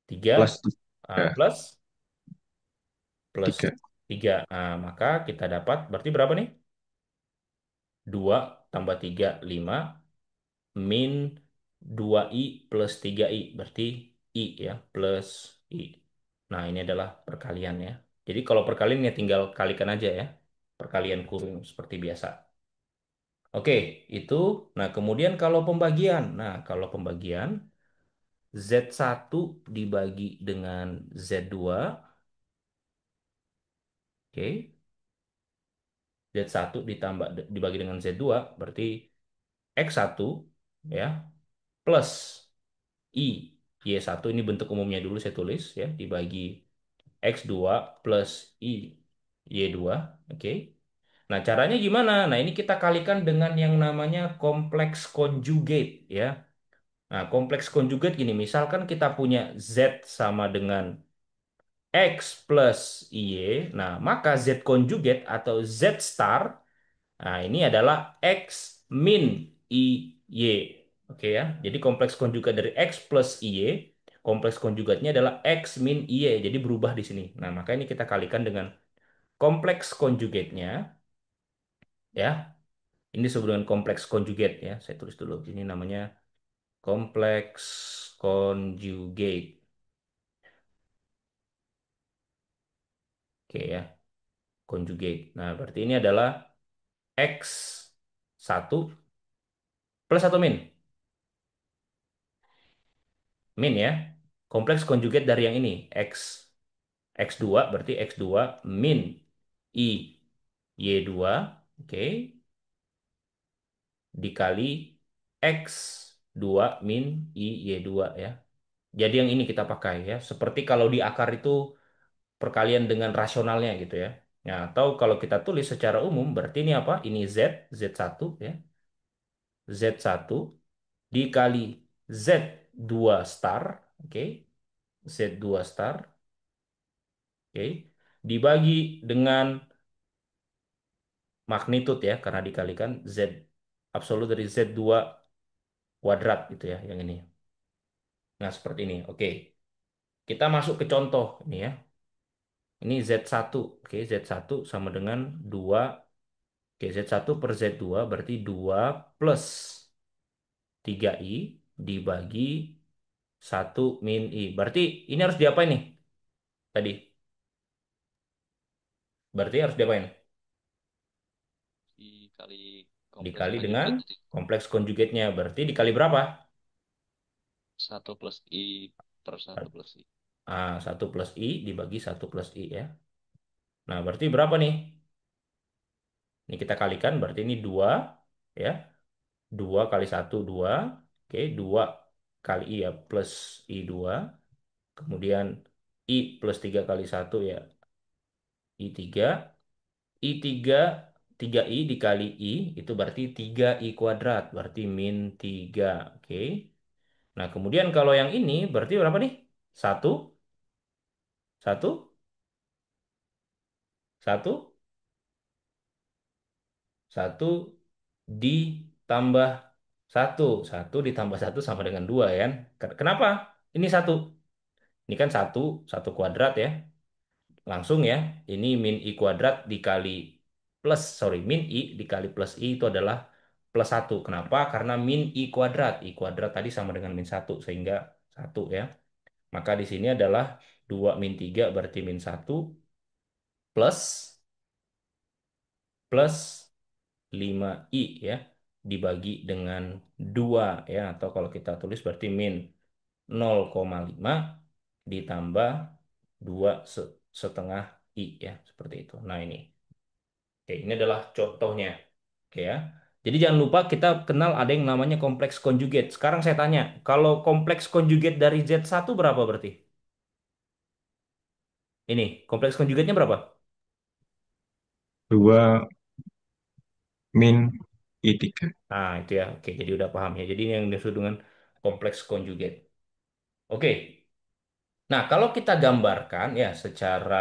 Speaker 1: 3
Speaker 3: plus 3.
Speaker 1: plus plus
Speaker 3: 3.
Speaker 1: 3. Nah, maka kita dapat berarti berapa nih? 2 tambah 3 5 min 2i plus 3i berarti i ya plus i. Nah, ini adalah perkalian ya. Jadi kalau perkalian ya tinggal kalikan aja ya. Perkalian kurung seperti biasa. Oke, itu. Nah, kemudian kalau pembagian. Nah, kalau pembagian Z1 dibagi dengan Z2. Oke. Z1 dibagi dengan Z2 berarti X1 ya plus. I Y1 ini bentuk umumnya dulu saya tulis ya dibagi X2 plus I Y2. Oke. Nah, caranya gimana? Nah, ini kita kalikan dengan yang namanya kompleks conjugate ya. Nah, kompleks conjugate gini, misalkan kita punya Z sama dengan X plus Y, nah maka Z conjugate atau Z star, nah ini adalah X min Y. Oke ya, jadi kompleks konjugat dari X plus Y, kompleks konjugatnya adalah X min Y, jadi berubah di sini. Nah, maka ini kita kalikan dengan kompleks konjugatnya, ya. Ini disebut dengan kompleks konjugate ya. Saya tulis dulu. Ini namanya kompleks conjugate. Oke ya, conjugate. Nah, berarti ini adalah X satu plus atau min? Min ya. Kompleks conjugate dari yang ini. X2 berarti X2 min I Y2. Oke. Dikali X2 min I Y2 ya. Jadi yang ini kita pakai ya. Seperti kalau di akar itu perkalian dengan rasionalnya gitu ya. Nah, atau kalau kita tulis secara umum berarti ini apa? Ini Z, Z1 ya. Z1 dikali Z2 star, oke. Z2 star, oke. Dibagi dengan magnitud ya karena dikalikan Z absolut dari Z2 kuadrat gitu ya yang ini. Nah, seperti ini. Oke. Kita masuk ke contoh ini ya. Ini Z1, oke. Z1 sama dengan 2. Oke, Z1 per Z2 berarti 2 plus 3I dibagi 1 min I. Berarti ini harus diapain nih tadi? Berarti harus diapain?
Speaker 5: Dikali kompleks
Speaker 1: Dikali dengan
Speaker 5: konjugat tadi.
Speaker 1: kompleks konjugatnya. Berarti dikali berapa?
Speaker 5: 1 plus I per 1 plus I.
Speaker 1: 1 plus I dibagi 1 plus I ya. Nah, berarti berapa nih? Ini kita kalikan, berarti ini 2 ya. 2 kali 1, 2. Oke, 2 kali I ya, plus I2. Kemudian I plus 3 kali 1 ya, I3. I3, 3I dikali I, itu berarti 3I kuadrat. Berarti min 3. Oke. Nah, kemudian kalau yang ini berarti berapa nih? Satu, satu, satu, satu ditambah satu. Satu ditambah satu sama dengan dua ya kan? Kenapa? Ini satu. Ini kan satu, satu kuadrat ya. Langsung ya. Ini min I kuadrat dikali plus, sorry, min I dikali plus I itu adalah plus satu. Kenapa? Karena min I kuadrat. I kuadrat tadi sama dengan min satu. Sehingga satu ya. Maka di sini adalah 2 min 3 berarti min satu plus plus 5i ya dibagi dengan 2 ya atau kalau kita tulis berarti min 0,5 ditambah 2 setengah i ya seperti itu. Nah ini. Oke, ini adalah contohnya. Oke ya. Jadi jangan lupa kita kenal ada yang namanya kompleks conjugate. Sekarang saya tanya, kalau kompleks conjugate dari Z1 berapa berarti? Ini, kompleks conjugate-nya berapa?
Speaker 3: 2 min I3.
Speaker 1: Nah, itu ya. Oke, jadi udah paham ya. Jadi ini yang disebut dengan kompleks conjugate. Oke. Nah, kalau kita gambarkan ya secara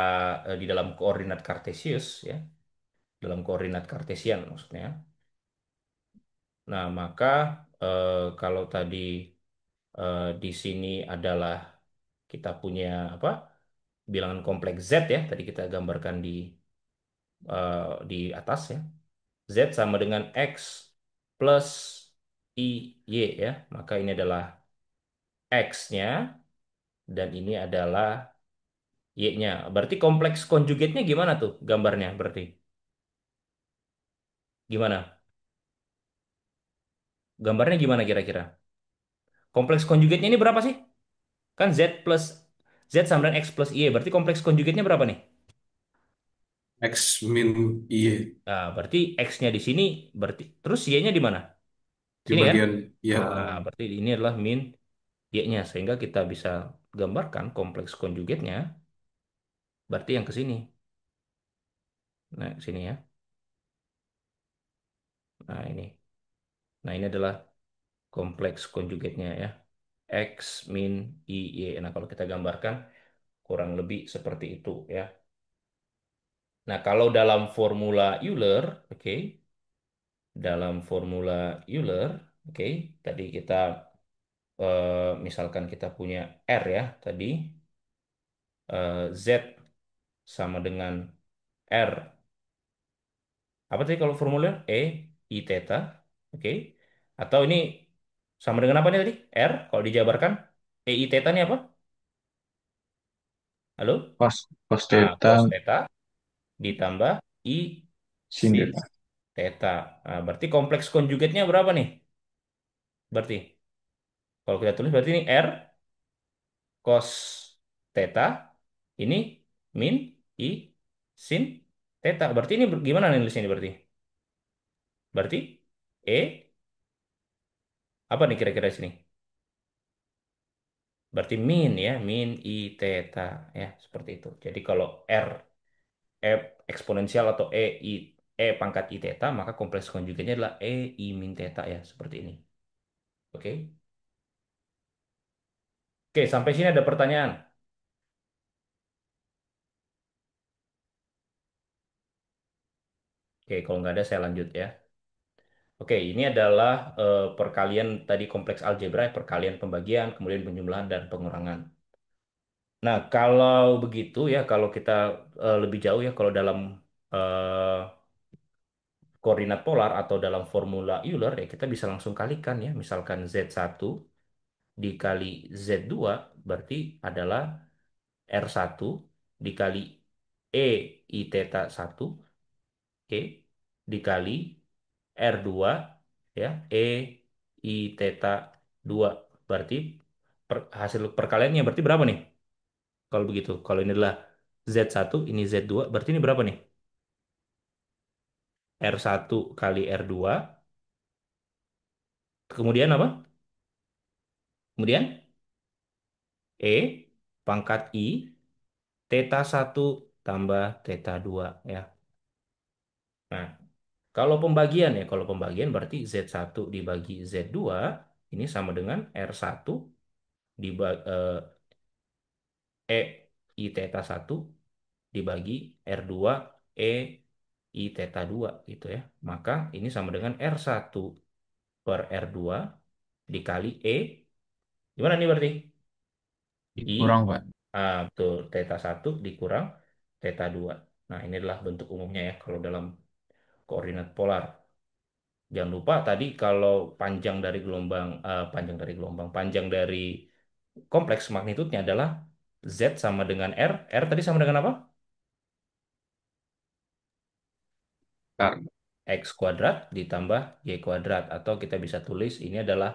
Speaker 1: di dalam koordinat kartesius ya, dalam koordinat kartesian maksudnya. Nah, maka kalau tadi di sini adalah kita punya apa? Bilangan kompleks Z ya, tadi kita gambarkan di atas ya. Z sama dengan X plus I Y ya. Maka ini adalah X-nya dan ini adalah Y-nya. Berarti kompleks konjugatnya gimana tuh gambarnya berarti? Gimana? Gambarnya gimana kira-kira? Kompleks konjugatnya ini berapa sih? Kan Z sama dengan X plus Y. Berarti kompleks konjugatnya berapa nih?
Speaker 2: X min Y
Speaker 1: Nah, berarti X-nya di sini, berarti terus Y-nya di mana?
Speaker 2: di
Speaker 1: Sini kan?
Speaker 2: bagian ya.
Speaker 1: Berarti ini adalah min Y-nya. Sehingga kita bisa gambarkan kompleks konjugatnya, berarti yang ke sini. Nah, sini ya. Nah, ini. Nah, ini adalah kompleks konjugatnya ya. X min I, Y. Nah, kalau kita gambarkan, kurang lebih seperti itu ya. Nah, kalau dalam formula Euler, oke, dalam formula Euler, oke, tadi kita misalkan kita punya R ya, tadi Z sama dengan R. Apa tadi kalau formula I theta, oke. Atau ini sama dengan apa nih tadi? R kalau dijabarkan I theta ini apa? Halo?
Speaker 3: Cos, cos
Speaker 1: Nah,
Speaker 3: theta
Speaker 1: cos theta ditambah I
Speaker 3: sin
Speaker 1: sin
Speaker 3: theta.
Speaker 1: theta. Nah, berarti kompleks konjugatnya berapa nih? Berarti kalau kita tulis berarti ini R cos theta ini min I sin theta. Berarti ini gimana nih nulisnya ini berarti? Berarti E apa nih kira-kira di sini? Berarti min ya, min I theta ya, seperti itu. Jadi kalau R E eksponensial atau E pangkat I theta, maka kompleks konjugatnya adalah E I min theta ya, seperti ini. Oke. Oke, sampai sini ada pertanyaan. Oke, kalau nggak ada saya lanjut ya. Oke, ini adalah perkalian tadi kompleks algebra, perkalian pembagian, kemudian penjumlahan dan pengurangan. Nah, kalau begitu ya, kalau kita lebih jauh ya, kalau dalam eh, koordinat polar atau dalam formula Euler ya, kita bisa langsung kalikan ya. Misalkan Z1 dikali Z2 berarti adalah R1 dikali E I theta 1, oke, dikali R2 ya E I theta 2 berarti hasil perkaliannya berarti berapa nih kalau begitu, kalau ini adalah Z1 ini Z2 berarti ini berapa nih, R1 kali R2 kemudian apa, kemudian E pangkat I theta 1 tambah theta 2 ya. Nah, kalau pembagian ya, kalau pembagian berarti Z1 dibagi Z2 ini sama dengan R1 dibagi E I theta 1 dibagi R2 E I theta 2 gitu ya. Maka ini sama dengan R1 per R2 dikali E. Gimana nih berarti?
Speaker 4: Kurang,
Speaker 1: I,
Speaker 4: Pak.
Speaker 1: betul, theta 1 dikurang theta 2. Nah, ini adalah bentuk umumnya ya kalau dalam koordinat polar. Jangan lupa tadi kalau panjang dari kompleks magnitudnya adalah Z sama dengan R. R tadi sama dengan apa?
Speaker 3: Kar-
Speaker 1: X kuadrat ditambah Y kuadrat. Atau kita bisa tulis ini adalah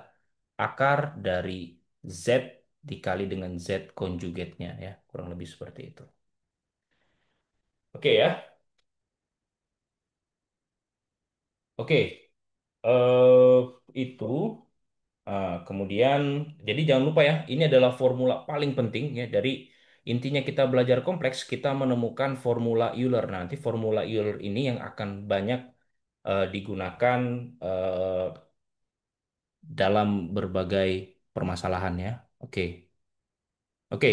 Speaker 1: akar dari Z dikali dengan Z konjugatnya ya. Kurang lebih seperti itu. Oke ya. Oke. Itu. Kemudian, jadi jangan lupa ya, ini adalah formula paling penting ya. Dari intinya kita belajar kompleks, kita menemukan formula Euler. Nanti formula Euler ini yang akan banyak digunakan eh, dalam berbagai permasalahan ya. Oke, oke.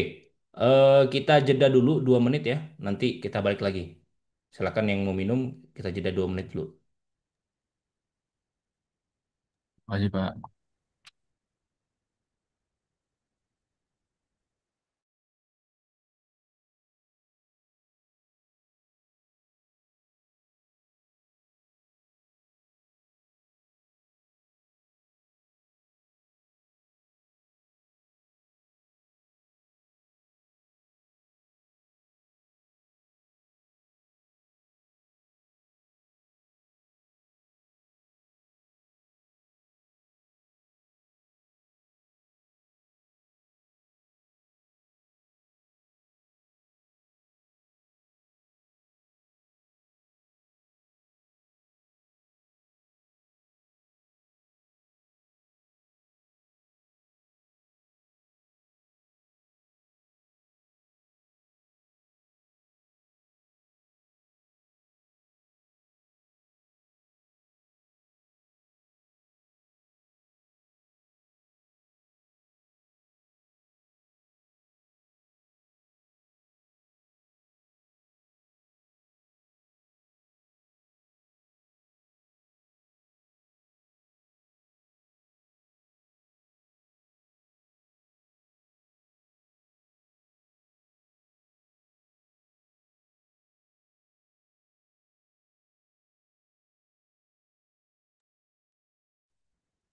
Speaker 1: Kita jeda dulu 2 menit ya. Nanti kita balik lagi. Silakan yang mau minum, kita jeda 2 menit dulu.
Speaker 4: Makasih, Pak.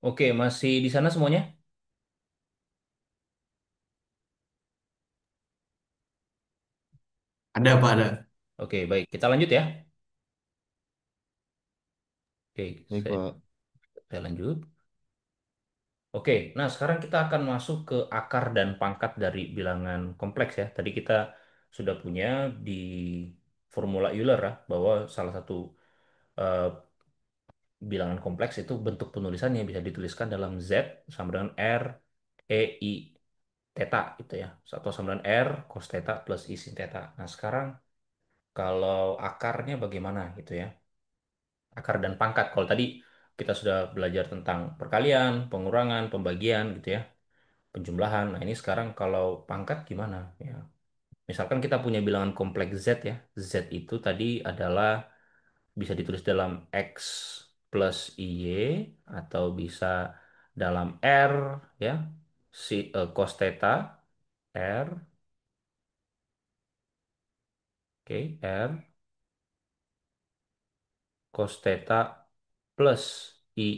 Speaker 1: Oke, masih di sana semuanya?
Speaker 2: Ada Pak, ada.
Speaker 1: Oke, baik. Kita lanjut ya. Oke,
Speaker 3: Baik,
Speaker 1: saya,
Speaker 3: Pak.
Speaker 1: saya lanjut. Oke, nah sekarang kita akan masuk ke akar dan pangkat dari bilangan kompleks ya. Tadi kita sudah punya di formula Euler ya, bahwa salah satu eh, bilangan kompleks itu bentuk penulisannya bisa dituliskan dalam Z sama dengan R E I theta gitu ya. Atau sama dengan R cos theta plus I sin theta. Nah, sekarang kalau akarnya bagaimana gitu ya. Akar dan pangkat. Kalau tadi kita sudah belajar tentang perkalian, pengurangan, pembagian gitu ya, penjumlahan. Nah, ini sekarang kalau pangkat gimana ya? Misalkan kita punya bilangan kompleks Z ya. Z itu tadi adalah bisa ditulis dalam X plus IY atau bisa dalam R ya, cos theta R, oke, R cos theta plus I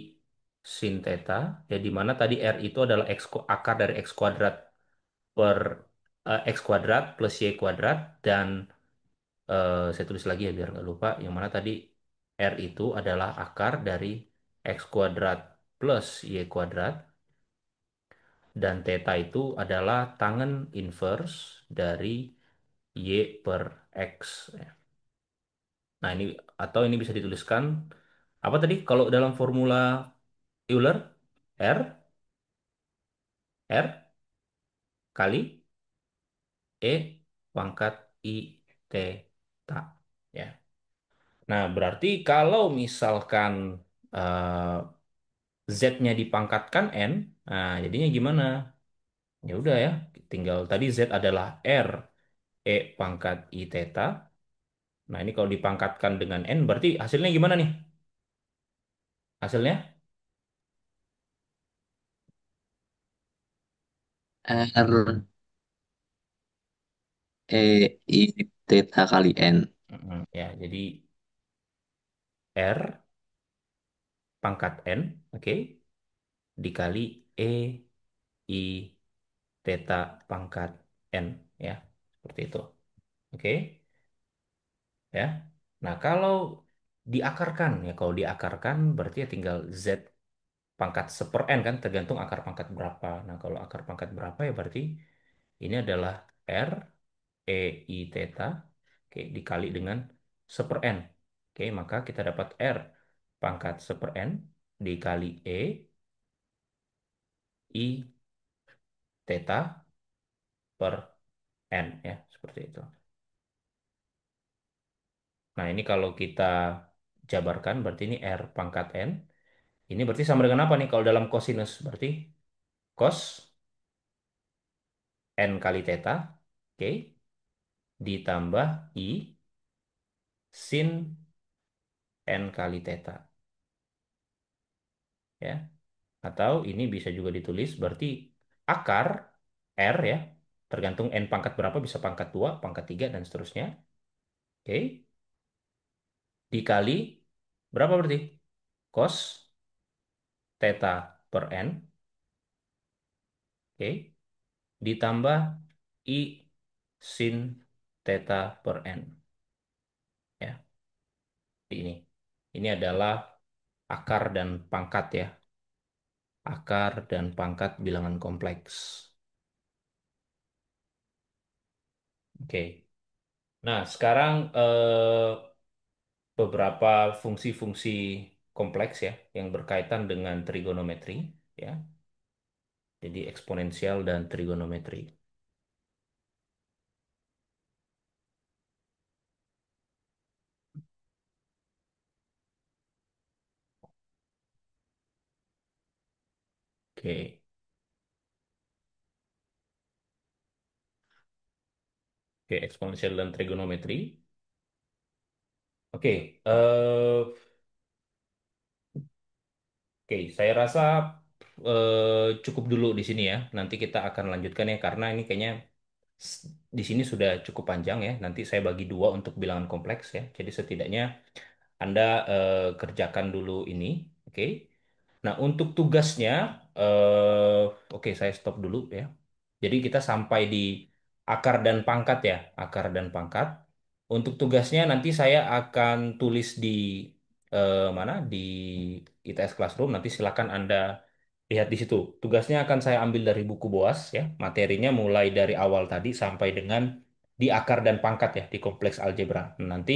Speaker 1: sin theta ya, di mana tadi R itu adalah akar dari X kuadrat per X kuadrat plus Y kuadrat, dan saya tulis lagi ya biar nggak lupa, yang mana tadi R itu adalah akar dari X kuadrat plus Y kuadrat, dan theta itu adalah tangen inverse dari Y per X ya. Nah ini, atau ini bisa dituliskan apa tadi kalau dalam formula Euler, R R kali E pangkat I theta ya. Nah, berarti kalau misalkan eh, Z-nya dipangkatkan N, nah jadinya gimana? Ya udah ya, tinggal tadi Z adalah R E pangkat I theta. Nah, ini kalau dipangkatkan dengan N, berarti hasilnya gimana nih? Hasilnya?
Speaker 3: R E I theta kali N.
Speaker 1: Ya, jadi R pangkat N, oke, dikali E I theta pangkat N, ya, seperti itu. Oke, ya. Nah, kalau diakarkan, ya, kalau diakarkan berarti ya tinggal Z pangkat seper N kan, tergantung akar pangkat berapa. Nah, kalau akar pangkat berapa ya berarti ini adalah R E I theta, oke, dikali dengan seper N. Oke, maka kita dapat R pangkat seper N dikali I theta per N ya, seperti itu. Nah, ini kalau kita jabarkan berarti ini R pangkat N. Ini berarti sama dengan apa nih kalau dalam kosinus? Berarti cos N kali theta, oke, ditambah I sin N kali theta, ya. Atau ini bisa juga ditulis berarti akar R ya, tergantung N pangkat berapa, bisa pangkat 2 pangkat 3 dan seterusnya. Oke, dikali berapa berarti? Cos theta per N, oke, ditambah I sin theta per N, ya. Ini. Ini adalah akar dan pangkat ya. Akar dan pangkat bilangan kompleks. Oke. Nah, sekarang beberapa fungsi-fungsi kompleks ya yang berkaitan dengan trigonometri ya. Jadi eksponensial dan trigonometri. Oke. Oke, eksponensial dan trigonometri. Oke, oke, saya rasa cukup dulu di sini ya. Nanti kita akan lanjutkan ya karena ini kayaknya di sini sudah cukup panjang ya. Nanti saya bagi dua untuk bilangan kompleks ya. Jadi setidaknya Anda kerjakan dulu ini, oke? Nah, untuk tugasnya, oke, saya stop dulu ya. Jadi kita sampai di akar dan pangkat ya, akar dan pangkat. Untuk tugasnya nanti saya akan tulis di mana di ITS Classroom. Nanti silakan Anda lihat di situ. Tugasnya akan saya ambil dari buku BOAS ya. Materinya mulai dari awal tadi sampai dengan di akar dan pangkat ya di kompleks algebra. Nanti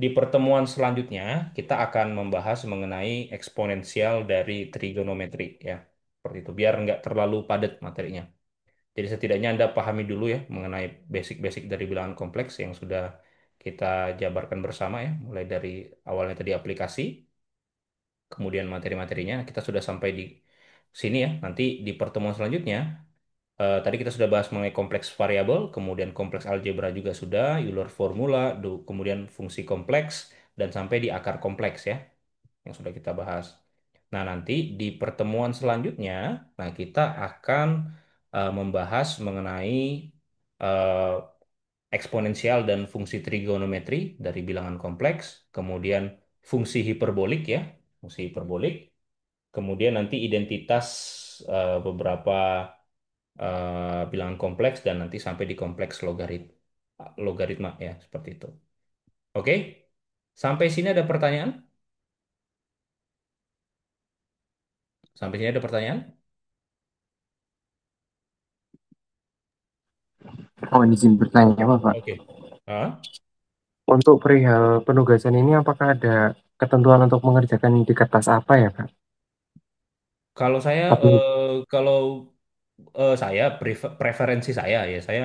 Speaker 1: di pertemuan selanjutnya kita akan membahas mengenai eksponensial dari trigonometri ya. Seperti itu biar nggak terlalu padat materinya. Jadi setidaknya Anda pahami dulu ya mengenai basic-basic dari bilangan kompleks yang sudah kita jabarkan bersama ya, mulai dari awalnya tadi aplikasi, kemudian materi-materinya. Kita sudah sampai di sini ya. Nanti di pertemuan selanjutnya, tadi kita sudah bahas mengenai kompleks variabel, kemudian kompleks algebra juga sudah, Euler formula, kemudian fungsi kompleks, dan sampai di akar kompleks ya, yang sudah kita bahas. Nah, nanti di pertemuan selanjutnya, nah kita akan membahas mengenai eh, eksponensial dan fungsi trigonometri dari bilangan kompleks, kemudian fungsi hiperbolik ya, fungsi hiperbolik, kemudian nanti identitas beberapa bilangan kompleks dan nanti sampai di kompleks logaritma ya, seperti itu. Oke, sampai sini ada pertanyaan? Sampai sini ada pertanyaan?
Speaker 6: Oh, izin bertanya, Bapak.
Speaker 1: Oke. Ah,
Speaker 6: Untuk perihal penugasan ini, apakah ada ketentuan untuk mengerjakan di kertas apa ya, Kak?
Speaker 1: kalau saya,
Speaker 6: Tapi,
Speaker 1: kalau saya preferensi saya ya, saya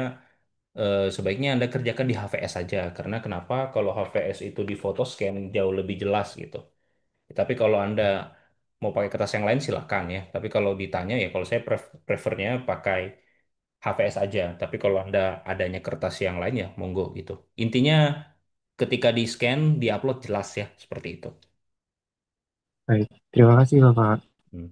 Speaker 1: sebaiknya Anda kerjakan di HVS saja. Karena kenapa? Kalau HVS itu di foto scan jauh lebih jelas gitu. Tapi kalau Anda mau pakai kertas yang lain silahkan ya. Tapi kalau ditanya ya, kalau saya prefernya pakai HVS aja. Tapi kalau Anda adanya kertas yang lain ya monggo gitu. Intinya ketika di scan, di upload jelas ya seperti itu.
Speaker 6: baik. Terima kasih, Bapak.
Speaker 1: Hmm.